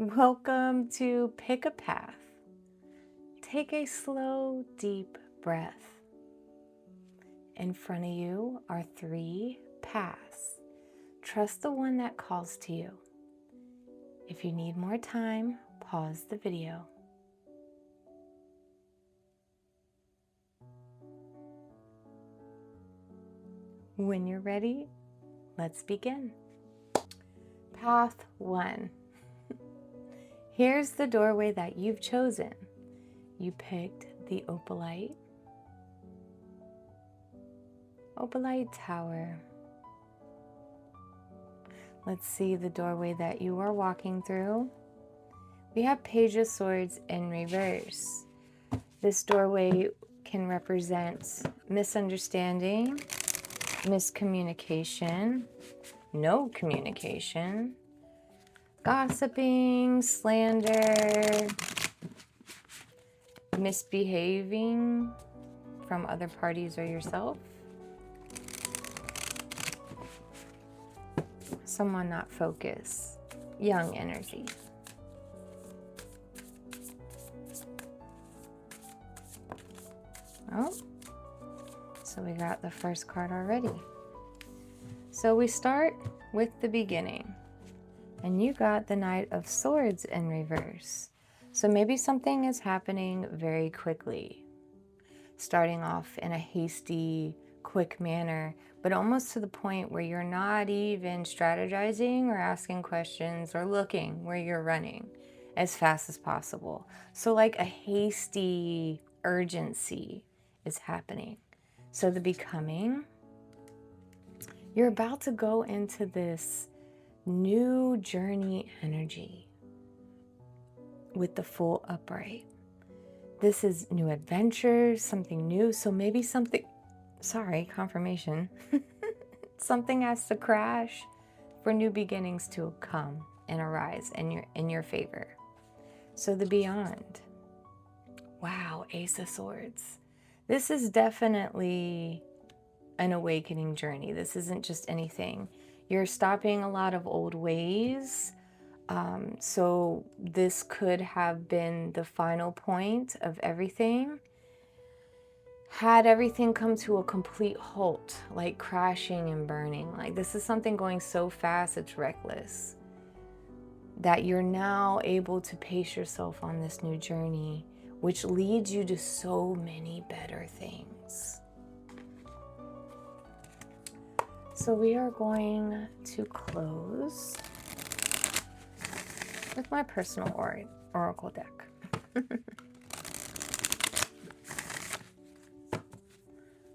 Welcome to Pick a Path. Take a slow, deep breath. In front of you are 3 paths. Trust the one that calls to you. If you need more time, pause the video. When you're ready, let's begin. Path 1. Here's the doorway that you've chosen. You picked the opalite tower. Let's see the doorway that you are walking through. We have Page of Swords in reverse. This doorway can represent misunderstanding, miscommunication, no communication, gossiping, slander, misbehaving from other parties or yourself, someone not focused, young energy. Oh, so we got the first card already. So we start with the beginning. And you got the Knight of Swords in reverse. So maybe something is happening very quickly, starting off in a hasty, quick manner, but almost to the point where you're not even strategizing or asking questions or looking where you're running as fast as possible. So like a hasty urgency is happening. So the becoming, you're about to go into this new journey energy with the full upright. This is new adventures, something new. So maybe confirmation. Something has to crash for new beginnings to come and arise in your favor. So the beyond. Wow, Ace of Swords. This is definitely an awakening journey. This isn't just anything. You're stopping a lot of old ways. So this could have been the final point of everything. Had everything come to a complete halt, like crashing and burning. Like this is something going so fast, it's reckless. That you're now able to pace yourself on this new journey, which leads you to so many better things. So we are going to close with my personal oracle deck.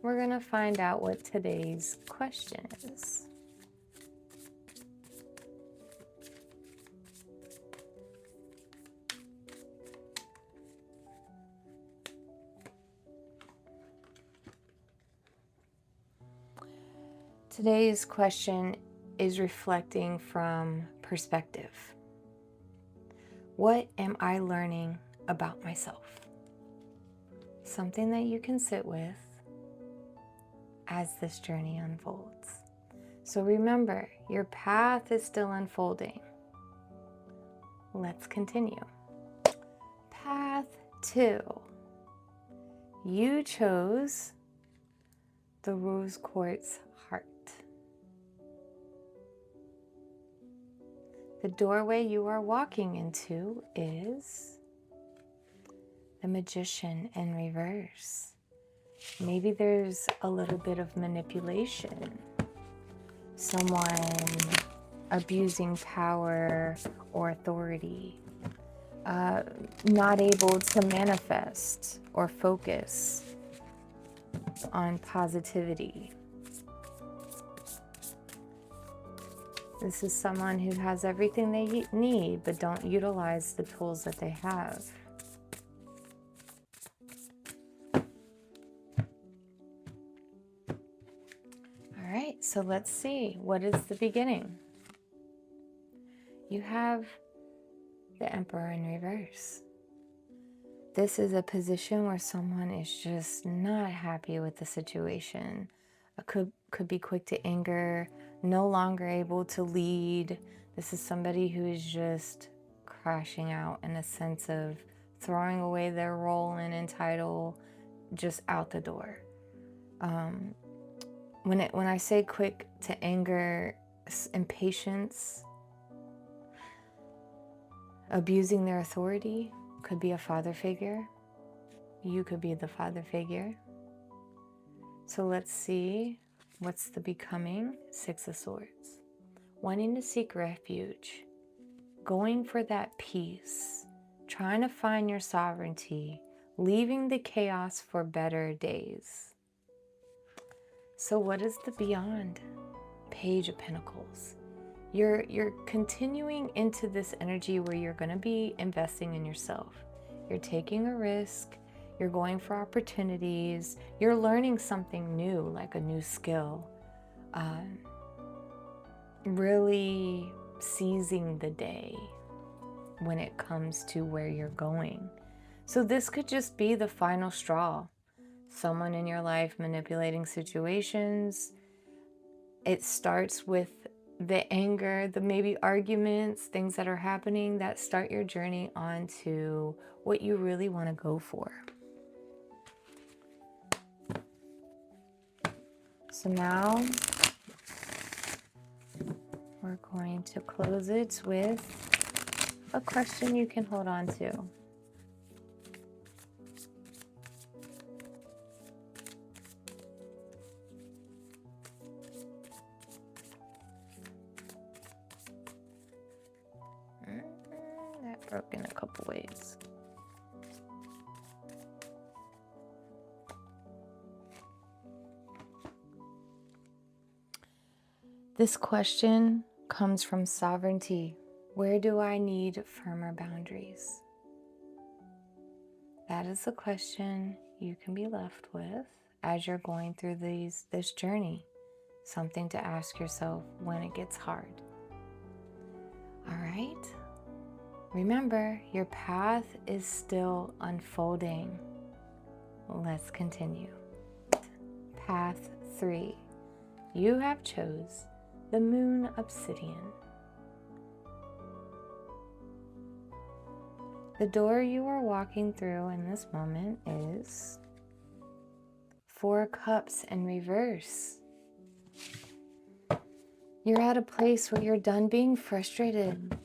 We're going to find out what today's question is. Today's question is reflecting from perspective. What am I learning about myself? Something that you can sit with as this journey unfolds. So remember, your path is still unfolding. Let's continue. Path 2. You chose the rose quartz heart. The doorway you are walking into is the Magician in reverse. Maybe there's a little bit of manipulation. Someone abusing power or authority. Not able to manifest or focus on positivity. This is someone who has everything they need but don't utilize the tools that they have. All right, so let's see. What is the beginning? You have the Emperor in reverse. This is a position where someone is just not happy with the situation. Could be quick to anger, no longer able to lead. This is somebody who is just crashing out in a sense of throwing away their role and entitle just out the door. When I say quick to anger, impatience, abusing their authority, could be a father figure. You could be the father figure. So let's see, what's the becoming? Six of Swords. Wanting to seek refuge, going for that peace, trying to find your sovereignty, leaving the chaos for better days. So what is the beyond? Page of Pentacles. You're continuing into this energy where you're going to be investing in yourself. You're taking a risk. You're going for opportunities. You're learning something new, like a new skill. Really seizing the day when it comes to where you're going. So this could just be the final straw. Someone in your life manipulating situations. It starts with the anger, the maybe arguments, things that are happening that start your journey onto what you really want to go for. So now we're going to close it with a question you can hold on to. That broke in a couple ways. This question comes from sovereignty. Where do I need firmer boundaries? That is the question you can be left with as you're going through this journey. Something to ask yourself when it gets hard. All right? Remember, your path is still unfolding. Let's continue. Path 3. You have chose the Moon Obsidian. The door you are walking through in this moment is 4 Cups in reverse. You're at a place where you're done being frustrated.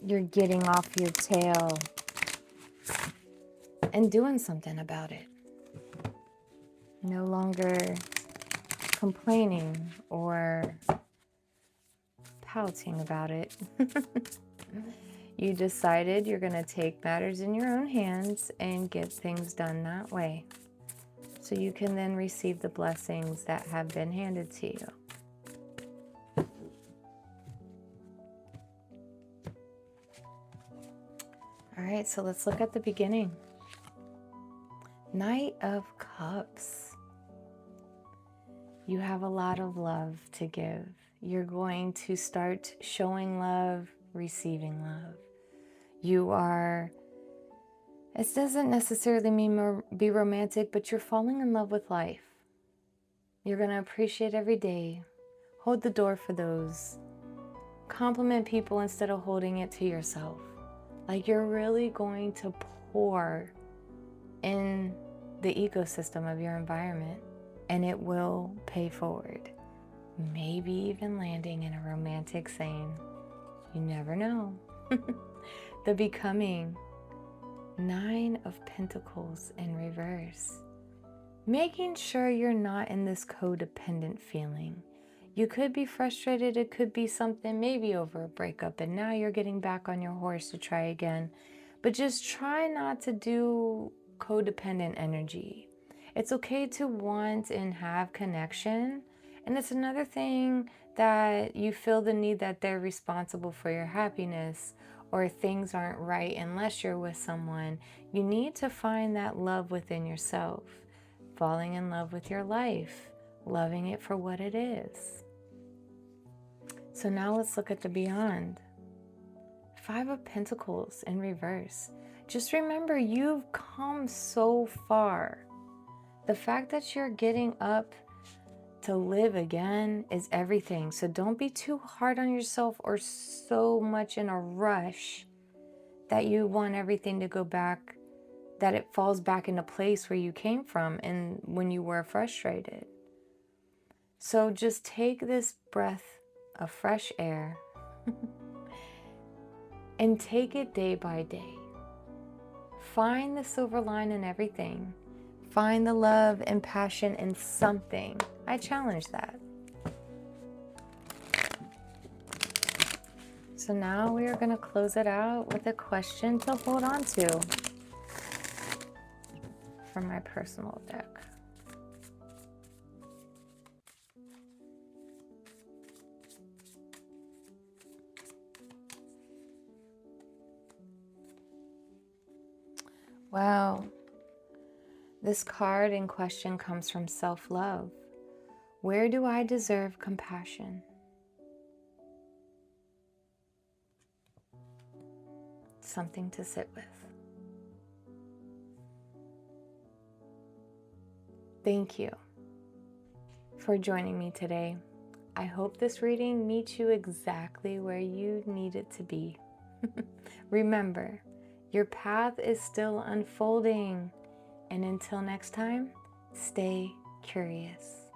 You're getting off your tail and doing something about it. No longer complaining or pouting about it. You decided you're going to take matters in your own hands and get things done that way, so you can then receive the blessings that have been handed to you. All right, so let's look at the beginning. Knight of Cups. You have a lot of love to give. You're going to start showing love, receiving love. You are, it doesn't necessarily mean be romantic, but you're falling in love with life. You're going to appreciate every day. Hold the door for those. Compliment people instead of holding it to yourself. Like you're really going to pour in the ecosystem of your environment, and it will pay forward. Maybe even landing in a romantic saying. You never know. The becoming. 9 of Pentacles in reverse. Making sure you're not in this codependent feeling. You could be frustrated. It could be something maybe over a breakup, and now you're getting back on your horse to try again. But just try not to do codependent energy. It's okay to want and have connection. And it's another thing that you feel the need that they're responsible for your happiness, or things aren't right unless you're with someone. You need to find that love within yourself, falling in love with your life, loving it for what it is. So now let's look at the beyond. 5 of Pentacles in reverse. Just remember, you've come so far. The fact that you're getting up to live again is everything. So don't be too hard on yourself or so much in a rush that you want everything to go back, that it falls back into place where you came from and when you were frustrated. So just take this breath of fresh air and take it day by day. Find the silver line in everything. Find the love and passion in something. I challenge that. So now we are going to close it out with a question to hold on to from my personal deck. Wow. This card in question comes from self-love. Where do I deserve compassion? Something to sit with. Thank you for joining me today. I hope this reading meets you exactly where you need it to be. Remember, your path is still unfolding. And until next time, stay curious.